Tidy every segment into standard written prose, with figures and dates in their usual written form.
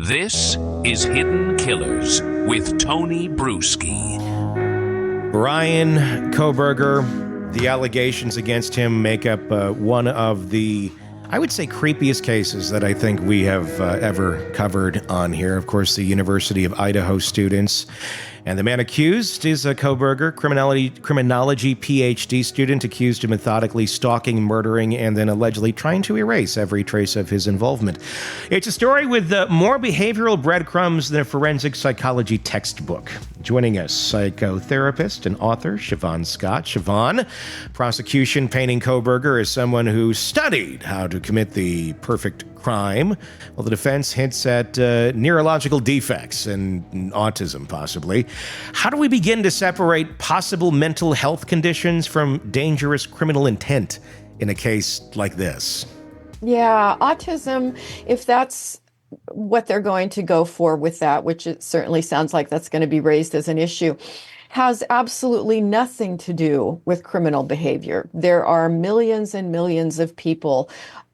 This is Hidden Killers with Tony Brueski. Bryan Kohberger, the allegations against him make up one of the, I would say, creepiest cases that I think we have ever covered on here. Of course, the University of Idaho students. And the man accused is a Kohberger, criminology PhD student, accused of methodically stalking, murdering, and then allegedly trying to erase every trace of his involvement. It's a story with more behavioral breadcrumbs than a forensic psychology textbook. Joining us, psychotherapist and author Shavaun Scott. Shavaun, prosecution painting Kohberger as someone who studied how to commit the perfect crime, while the defense hints at neurological defects and autism, possibly. How do we begin to separate possible mental health conditions from dangerous criminal intent in a case like this? Yeah, autism, if that's what they're going to go for with that, which it certainly sounds like that's going to be raised as an issue, has absolutely nothing to do with criminal behavior. There are millions and millions of people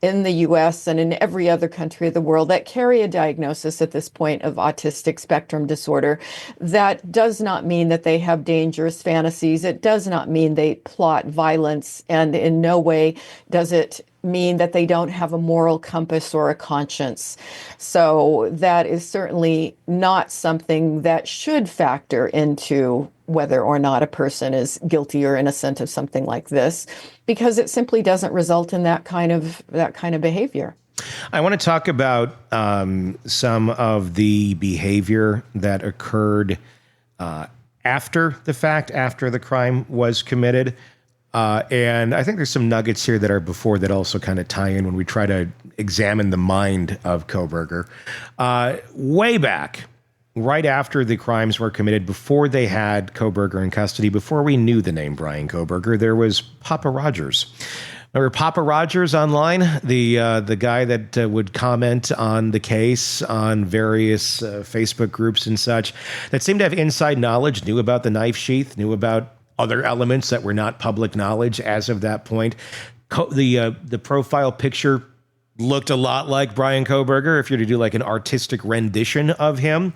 in the US and in every other country of the world that carry a diagnosis at this point of autistic spectrum disorder. That does not mean that they have dangerous fantasies. It does not mean they plot violence, and in no way does it mean that they don't have a moral compass or a conscience. So that is certainly not something that should factor into whether or not a person is guilty or innocent of something like this, because it simply doesn't result in that kind of behavior. I want to talk about some of the behavior that occurred after the fact, after the crime was committed. And I think there's some nuggets here that are before that also kind of tie in when we try to examine the mind of Kohberger. Way back, right after the crimes were committed, before they had Kohberger in custody, before we knew the name Bryan Kohberger, there was Papa Rogers. Remember Papa Rogers online, the guy that would comment on the case on various Facebook groups and such, that seemed to have inside knowledge, knew about the knife sheath, knew about other elements that were not public knowledge as of that point. The profile picture looked a lot like Bryan Kohberger, if you're to do like an artistic rendition of him.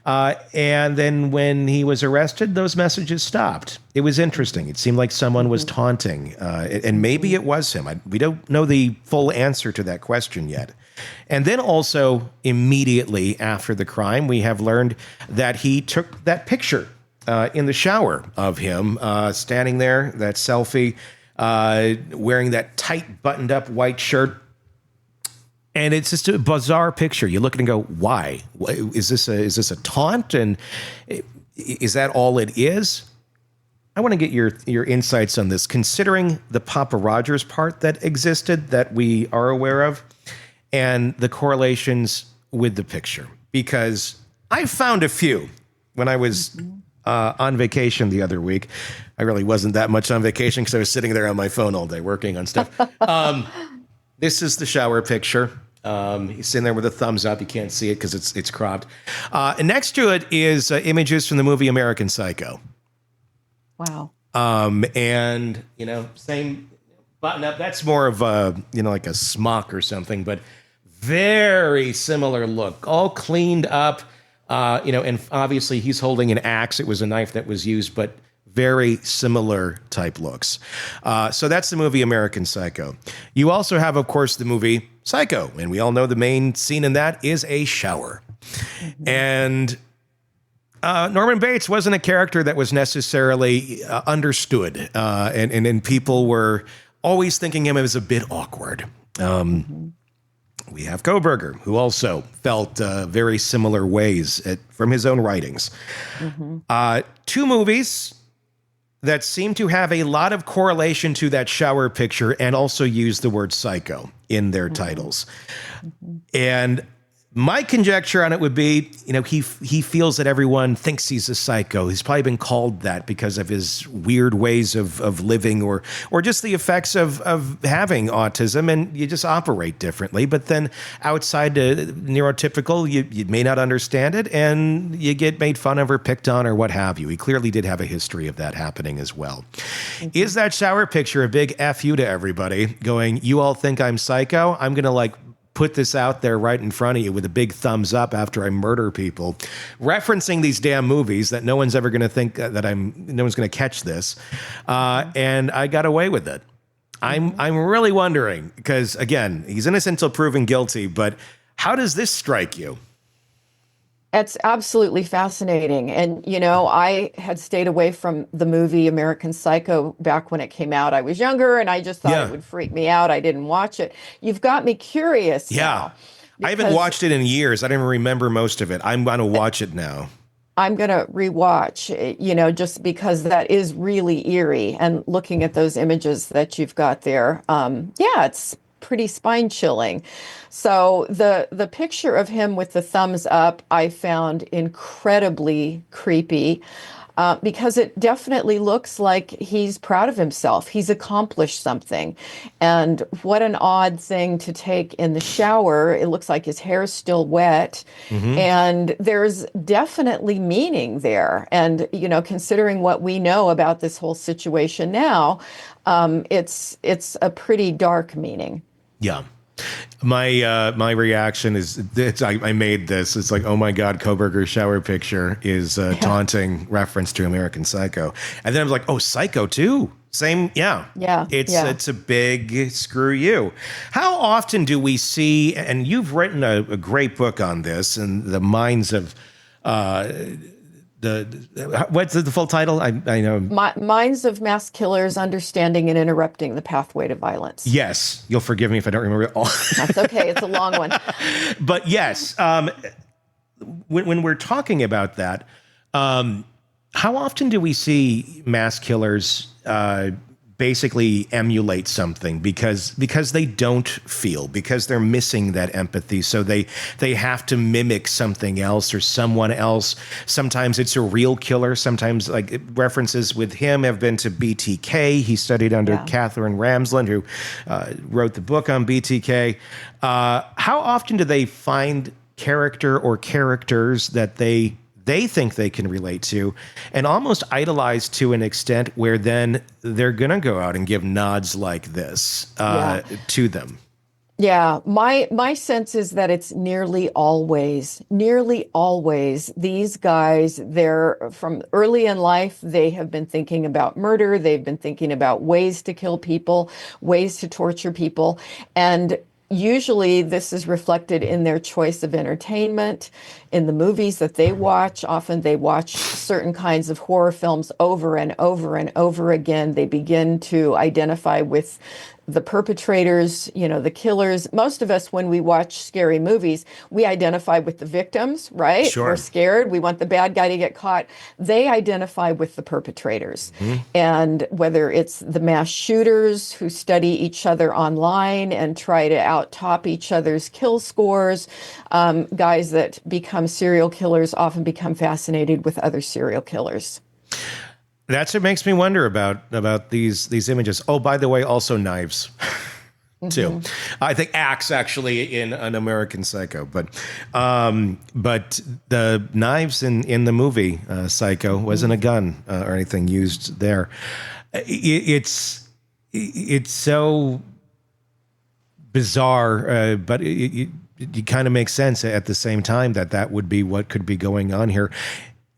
And then when he was arrested, those messages stopped. It was interesting. It seemed like someone was taunting, and maybe it was him. We don't know the full answer to that question yet. And then also immediately after the crime, we have learned that he took that picture in the shower of him standing there, that selfie, wearing that tight buttoned up white shirt. And it's just a bizarre picture. You look at it and go, why? Is this a taunt? And is that all it is? I want to get your insights on this, considering the Papa Rogers part that existed that we are aware of and the correlations with the picture. Because I found a few when I was on vacation the other week. I really wasn't that much on vacation because I was sitting there on my phone all day working on stuff. This is the shower picture. He's sitting there with a thumbs up. You can't see it because it's cropped. And next to it is images from the movie American Psycho. Wow. And, same button up. That's more of a, like a smock or something, but very similar look. All cleaned up, and obviously he's holding an axe. It was a knife that was used, but very similar type looks. So that's the movie American Psycho. You also have, of course, the movie Psycho, and we all know the main scene in that is a shower. Mm-hmm. And Norman Bates wasn't a character that was necessarily understood, and people were always thinking him as a bit awkward. We have Kohberger, who also felt very similar ways from his own writings. Mm-hmm. Two movies that seem to have a lot of correlation to that shower picture and also use the word psycho in their titles. Mm-hmm. And my conjecture on it would be, he feels that everyone thinks he's a psycho. He's probably been called that because of his weird ways of living or just the effects of having autism, and you just operate differently. But then outside the neurotypical, you may not understand it, and you get made fun of or picked on or what have you. He clearly did have a history of that happening as well. Mm-hmm. Is that shower picture a big F you to everybody going, you all think I'm psycho? I'm going to put this out there right in front of you with a big thumbs up after I murder people, referencing these damn movies that no one's ever going to think that no one's going to catch this. And I got away with it. I'm really wondering, because again, he's innocent until proven guilty, but how does this strike you? It's absolutely fascinating. And, I had stayed away from the movie American Psycho back when it came out. I was younger and I just thought it would freak me out. I didn't watch it. You've got me curious now. I haven't watched it in years. I don't even remember most of it. I'm going to watch it now. I'm going to rewatch, just because that is really eerie. And looking at those images that you've got there, it's pretty spine chilling. So the picture of him with the thumbs up, I found incredibly creepy because it definitely looks like he's proud of himself. He's accomplished something. And what an odd thing to take in the shower. It looks like his hair's still wet. And there's definitely meaning there. And, considering what we know about this whole situation now, it's a pretty dark meaning. Yeah. My reaction is I made this. It's like, oh my God, Kohberger's shower picture is a taunting reference to American Psycho. And then I was like, oh, Psycho too? Same. Yeah. It's a big screw you. How often do we see, and you've written a great book on this, and the minds of what's the full title? I know. Minds of Mass Killers, Understanding and Interrupting the Pathway to Violence. Yes. You'll forgive me if I don't remember it all. That's okay. It's a long one. But yes, when we're talking about that, how often do we see mass killers basically emulate something because they don't feel, because they're missing that empathy, so they have to mimic something else or someone else? Sometimes it's a real killer. Sometimes, like, references with him have been to BTK. He studied under Catherine Ramsland, who wrote the book on BTK. How often do they find character or characters that they think they can relate to and almost idolize to an extent where then they're going to go out and give nods like this to them? Yeah, my sense is that it's nearly always these guys, they're from early in life, they have been thinking about murder. They've been thinking about ways to kill people, ways to torture people. And usually this is reflected in their choice of entertainment, in the movies that they watch. Often they watch certain kinds of horror films over and over and over again. They begin to identify with the perpetrators, the killers. Most of us, when we watch scary movies, we identify with the victims, right? Sure. We're scared. We want the bad guy to get caught. They identify with the perpetrators. And whether it's the mass shooters who study each other online and try to out-top each other's kill scores, guys that become serial killers often become fascinated with other serial killers. That's what makes me wonder about these images. Oh, by the way, also knives, too. I think axe actually in an American Psycho, but the knives in the movie Psycho wasn't a gun or anything used there. It's so bizarre, but it kind of makes sense at the same time that would be what could be going on here.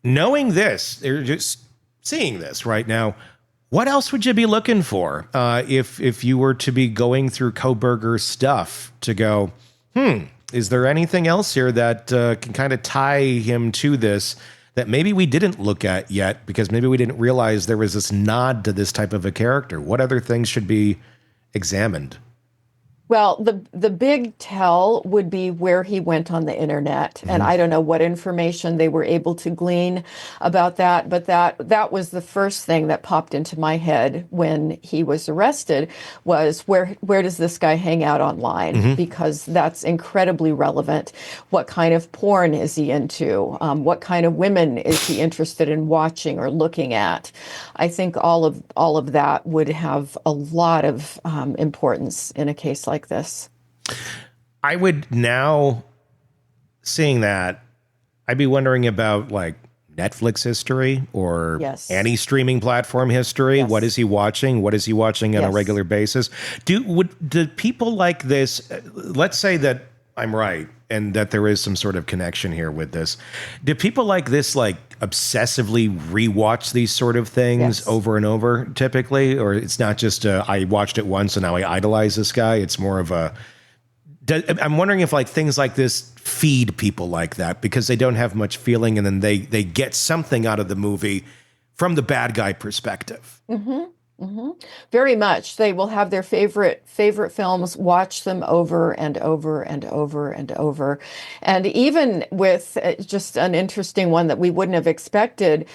Knowing this, they're just seeing this right now, what else would you be looking for if you were to be going through Kohberger's stuff to go, is there anything else here that can kind of tie him to this that maybe we didn't look at yet because maybe we didn't realize there was this nod to this type of a character? What other things should be examined? Well, the big tell would be where he went on the internet. And I don't know what information they were able to glean about that, but that was the first thing that popped into my head when he was arrested was where does this guy hang out online? Because that's incredibly relevant. What kind of porn is he into? What kind of women is he interested in watching or looking at? I think all of that would have a lot of importance in a case like this. I would now, seeing that, I'd be wondering about like Netflix history or any streaming platform history. What is he watching? What is he watching on a regular basis? Do people like this? Let's say that I'm right, and that there is some sort of connection here with this. Do people like this like obsessively rewatch these sort of things Yes. over and over typically? Or it's not just I watched it once and now I idolize this guy? It's more of a... I'm wondering if like things like this feed people like that because they don't have much feeling and then they get something out of the movie from the bad guy perspective. Very much. They will have their favorite films, watch them over and over and over and over. And even with just an interesting one that we wouldn't have expected,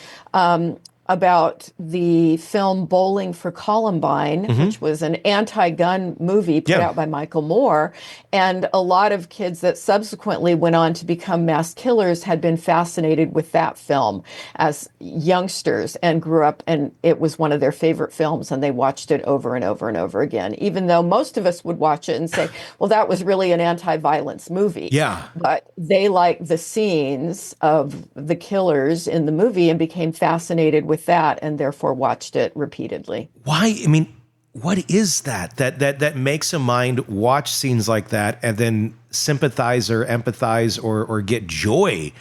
about the film Bowling for Columbine, which was an anti-gun movie put out by Michael Moore. And a lot of kids that subsequently went on to become mass killers had been fascinated with that film as youngsters and grew up, and it was one of their favorite films, and they watched it over and over and over again, even though most of us would watch it and say, well, that was really an anti-violence movie. Yeah. But they liked the scenes of the killers in the movie and became fascinated with that and therefore watched it repeatedly. Why? I mean, what is that makes a mind watch scenes like that and then sympathize or empathize or get joy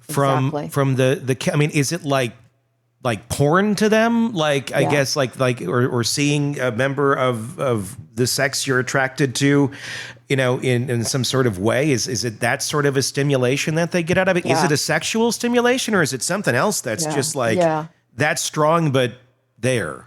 from the I mean, is it like porn to them? Like, I guess or seeing a member of the sex you're attracted to, you know, in some sort of way. Is it that sort of a stimulation that they get out of it? Is it a sexual stimulation or is it something else that's just like that's strong, but there?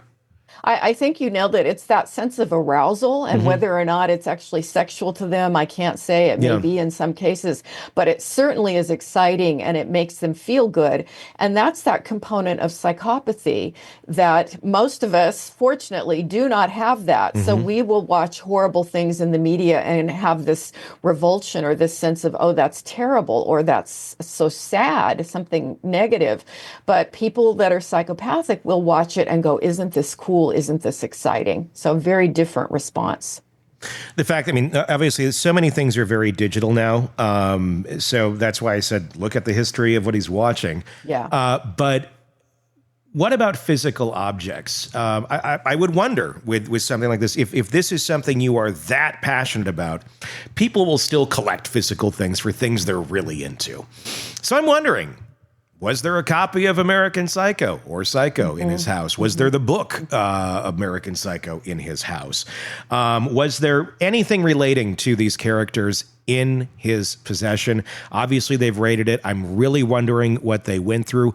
I think you nailed it. It's that sense of arousal, and whether or not it's actually sexual to them, I can't say. It may be in some cases, but it certainly is exciting and it makes them feel good. And that's that component of psychopathy that most of us, fortunately, do not have that. So we will watch horrible things in the media and have this revulsion or this sense of, oh, that's terrible, or that's so sad, something negative. But people that are psychopathic will watch it and go, isn't this cool? Isn't this exciting? So very different response. The fact, I mean, obviously so many things are very digital now. So that's why I said, look at the history of what he's watching. Yeah. But what about physical objects? I would wonder with something like this, if this is something you are that passionate about, people will still collect physical things for things they're really into. So I'm wondering, was there a copy of American Psycho or Psycho in his house? Was there the book American Psycho in his house? Was there anything relating to these characters in his possession? Obviously, they've rated it. I'm really wondering what they went through.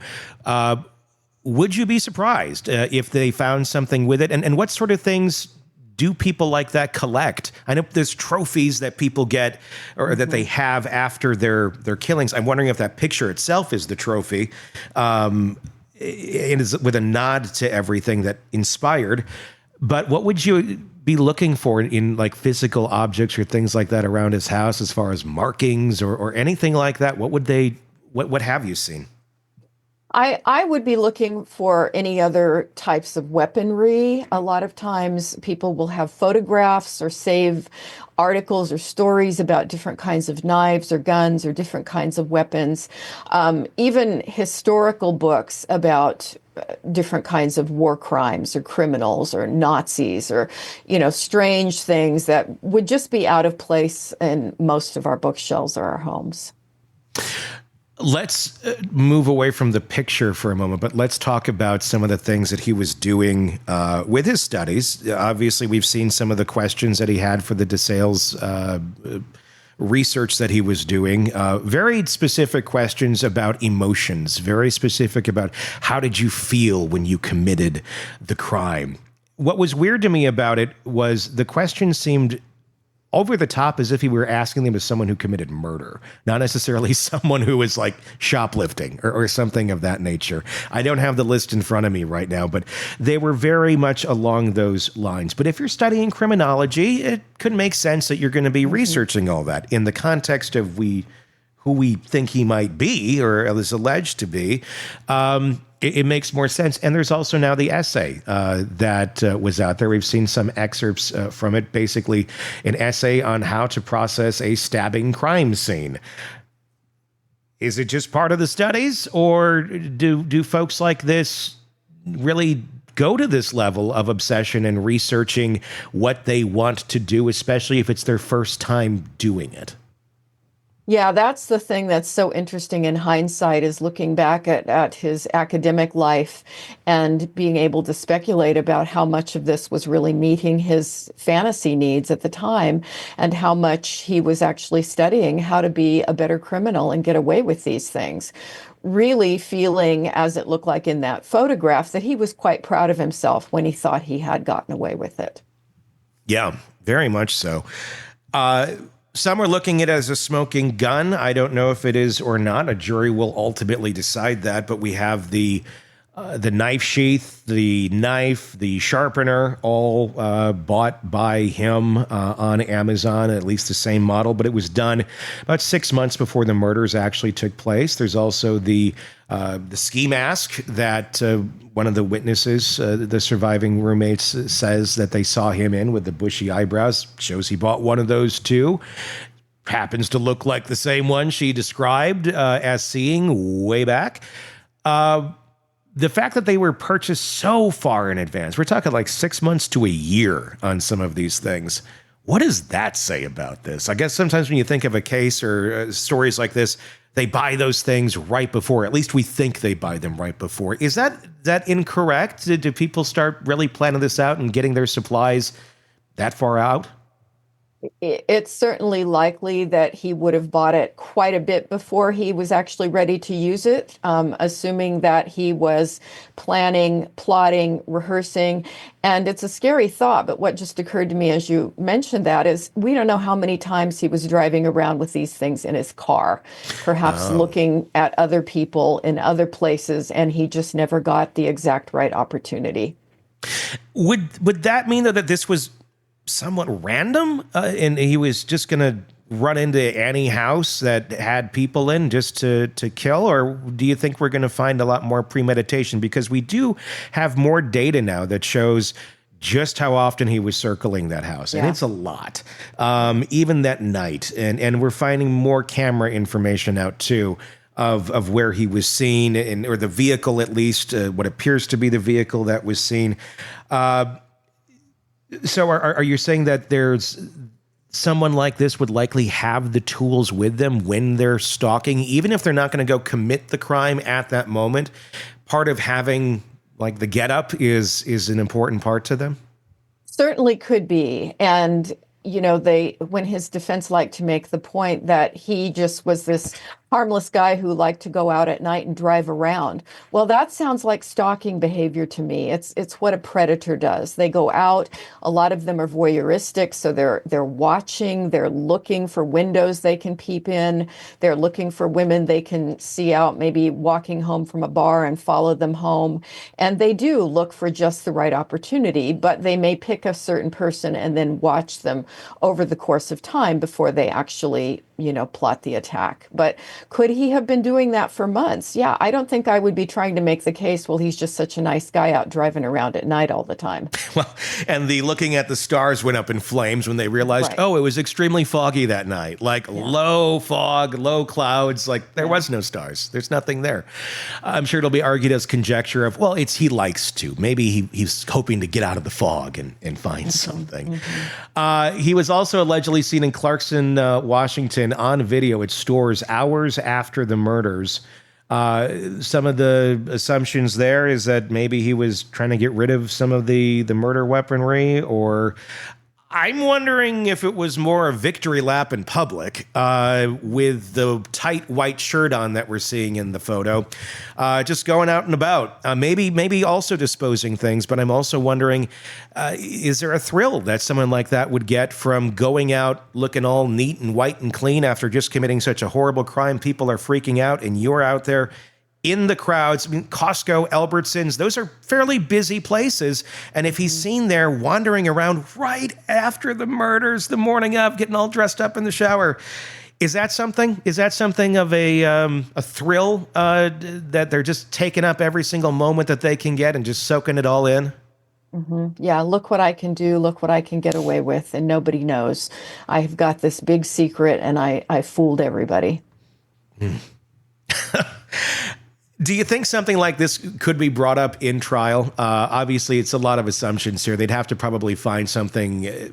Would you be surprised if they found something with it? And what sort of things do people like that collect? I know there's trophies that people get or that they have after their killings. I'm wondering if that picture itself is the trophy, and is with a nod to everything that inspired. But what would you be looking for in like physical objects or things like that around his house as far as markings or anything like that? What have you seen? I would be looking for any other types of weaponry. A lot of times people will have photographs or save articles or stories about different kinds of knives or guns or different kinds of weapons. Even historical books about different kinds of war crimes or criminals or Nazis or, you know, strange things that would just be out of place in most of our bookshelves or our homes. Let's move away from the picture for a moment, but let's talk about some of the things that he was doing with his studies. Obviously, we've seen some of the questions that he had for the DeSales research that he was doing. Very specific questions about emotions, very specific about how did you feel when you committed the crime. What was weird to me about it was the question seemed over the top, as if he were asking them as someone who committed murder, not necessarily someone who was like shoplifting or something of that nature. I don't have the list in front of me right now, but they were very much along those lines. But if you're studying criminology, it could make sense that you're going to be researching all that in the context of who we think he might be or is alleged to be. It makes more sense. And there's also now the essay that was out there. We've seen some excerpts from it, basically an essay on how to process a stabbing crime scene. Is it just part of the studies, or do folks like this really go to this level of obsession and researching what they want to do, especially if it's their first time doing it? Yeah, that's the thing that's so interesting in hindsight is looking back at his academic life and being able to speculate about how much of this was really meeting his fantasy needs at the time and how much he was actually studying how to be a better criminal and get away with these things. Really feeling, as it looked like in that photograph, that he was quite proud of himself when he thought he had gotten away with it. Yeah, very much so. Some are looking at it as a smoking gun. I don't know if it is or not. A jury will ultimately decide that. But we have the knife sheath, the knife, the sharpener, all bought by him on Amazon, at least the same model. But it was done about 6 months before the murders actually took place. There's also the ski mask that one of the witnesses, the surviving roommates, says that they saw him in with the bushy eyebrows. Shows he bought one of those too. Happens to look like the same one she described as seeing way back. The fact that they were purchased so far in advance, we're talking like 6 months to a year on some of these things. What does that say about this? I guess sometimes when you think of a case or stories like this, they buy those things right before. At least we think they buy them right before. Is that incorrect? Do people start really planning this out and getting their supplies that far out? It's certainly likely that he would have bought it quite a bit before he was actually ready to use it, assuming that he was planning, plotting, rehearsing. And it's a scary thought, but what just occurred to me as you mentioned that is we don't know how many times he was driving around with these things in his car, perhaps looking at other people in other places, and he just never got the exact right opportunity. Would that mean that this was somewhat random, and he was just going to run into any house that had people in just to kill? Or do you think we're going to find a lot more premeditation? Because we do have more data now that shows just how often he was circling that house. And it's a lot, even that night. And we're finding more camera information out too of where he was seen, or the vehicle, at least what appears to be the vehicle that was seen. So are you saying that there's someone like this would likely have the tools with them when they're stalking, even if they're not going to go commit the crime at that moment? Part of having like the getup is an important part to them? Certainly could be. And, when his defense liked to make the point that he just was this harmless guy who liked to go out at night and drive around. Well, that sounds like stalking behavior to me. It's what a predator does. They go out. A lot of them are voyeuristic, so they're watching. They're looking for windows they can peep in. They're looking for women they can see out, maybe walking home from a bar and follow them home. And they do look for just the right opportunity, but they may pick a certain person and then watch them over the course of time before they actually plot the attack. But could he have been doing that for months? Yeah, I don't think I would be trying to make the case, well, he's just such a nice guy out driving around at night all the time. Well, and the looking at the stars went up in flames when they realized, it was extremely foggy that night. Like low fog, low clouds, like there was no stars. There's nothing there. I'm sure it'll be argued as conjecture of, well, he likes to. Maybe he's hoping to get out of the fog and find something. He was also allegedly seen in Clarkson, Washington, on video at stores hours after the murders. Some of the assumptions there is that maybe he was trying to get rid of some of the murder weaponry, or I'm wondering if it was more a victory lap in public with the tight white shirt on that we're seeing in the photo, just going out and about, maybe also disposing things. But I'm also wondering, is there a thrill that someone like that would get from going out looking all neat and white and clean after just committing such a horrible crime? People are freaking out and you're out there in the crowds. I mean, Costco, Albertsons, those are fairly busy places. And if he's seen there wandering around right after the murders, the morning of, getting all dressed up in the shower, is that something? Is that something of a thrill that they're just taking up every single moment that they can get and just soaking it all in? Mm-hmm. Yeah, look what I can do, look what I can get away with, and nobody knows. I've got this big secret, and I fooled everybody. Do you think something like this could be brought up in trial? Obviously, it's a lot of assumptions here. They'd have to probably find something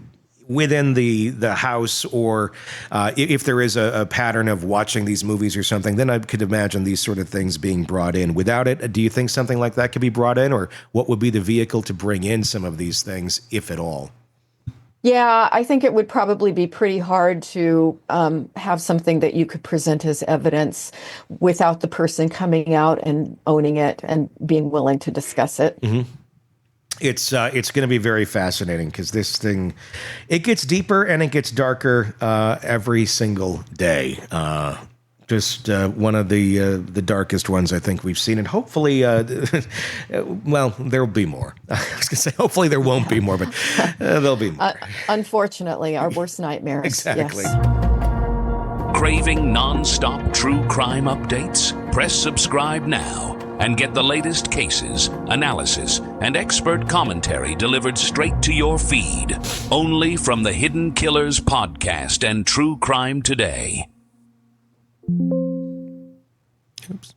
within the house, or if there is a pattern of watching these movies or something, then I could imagine these sort of things being brought in. Without it, do you think something like that could be brought in, or what would be the vehicle to bring in some of these things, if at all? Yeah, I think it would probably be pretty hard to have something that you could present as evidence without the person coming out and owning it and being willing to discuss it. Mm-hmm. It's going to be very fascinating, because this thing, it gets deeper and it gets darker every single day. Just one of the darkest ones I think we've seen, and hopefully, well, there'll be more. I was going to say hopefully there won't be more, but there'll be more. Unfortunately, our worst nightmares. Exactly. Yes. Craving non-stop true crime updates? Press subscribe now and get the latest cases, analysis, and expert commentary delivered straight to your feed. Only from the Hidden Killers podcast and True Crime Today. Oops.